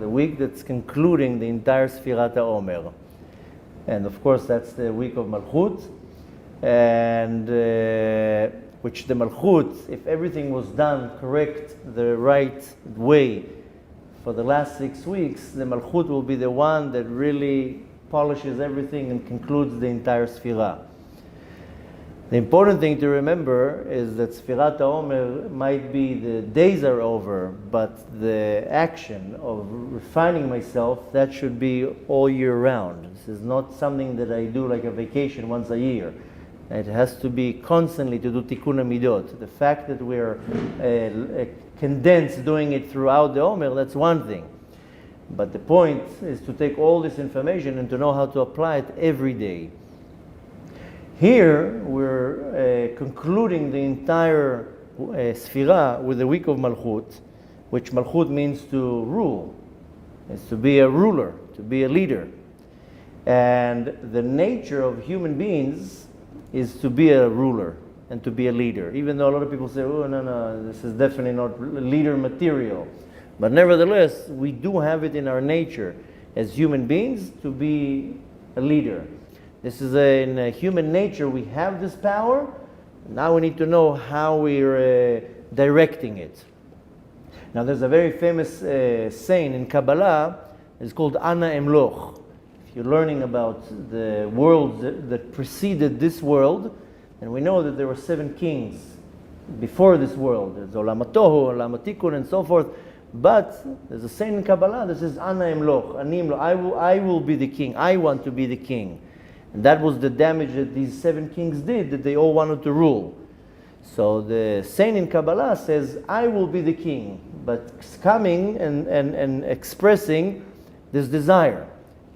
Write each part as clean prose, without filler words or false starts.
The week that's concluding the entire Sfirat Omer. And of course that's the week of Malchut, and which the Malchut, if everything was done correct, the right way for the last 6 weeks, the Malchut will be the one that really polishes everything and concludes the entire Sfirah. The important thing to remember is that Sfirat Omer might be the days are over, but the action of refining myself, that should be all year round. This is not something that I do like a vacation once a year. It has to be constantly to do tikkun midot. The fact that we're condensed doing it throughout the Omer, that's one thing. But the point is to take all this information and to know how to apply it every day. Here, we're concluding the entire Sfirah with the week of Malchut, which Malchut means to rule. It's to be a ruler, to be a leader. And the nature of human beings is to be a ruler and to be a leader. Even though a lot of people say, oh, no, this is definitely not leader material. But nevertheless, we do have it in our nature as human beings to be a leader. This is in human nature, we have this power. Now we need to know how we're directing it. Now there's a very famous saying in Kabbalah, it's called Ana Emloch. If you're learning about the world that preceded this world, and we know that there were 7 kings before this world. There's Olam HaTohu, Olam HaTikun, and so forth. But there's a saying in Kabbalah that says Ana Emloch, Ani Emloch, I will be the king. I want to be the king. And that was the damage that these 7 kings did, that they all wanted to rule. So the saying in Kabbalah says, I will be the king, but coming and expressing this desire.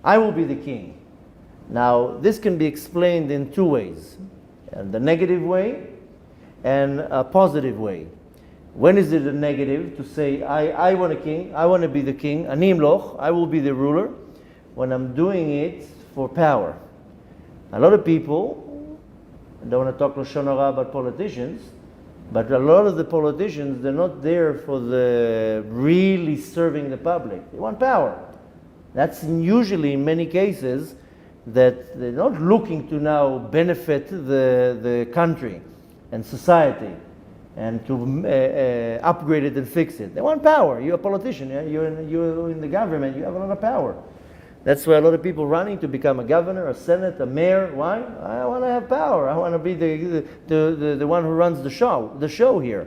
I will be the king. Now, this can be explained in 2 ways. The negative way and a positive way. When is it a negative? To say, I want a king, I want to be the king, Ani Emloch, I will be the ruler, when I'm doing it for power. A lot of people, I don't want to talk Lashon Hara about politicians, but a lot of the politicians, they're not there for the really serving the public. They want power. That's usually, in many cases, that they're not looking to now benefit the country and society and to upgrade it and fix it. They want power. You're a politician. Yeah? You're in the government. You have a lot of power. That's why a lot of people running to become a governor, a senate, a mayor. Why? I want to have power. I want to be the one who runs the show here.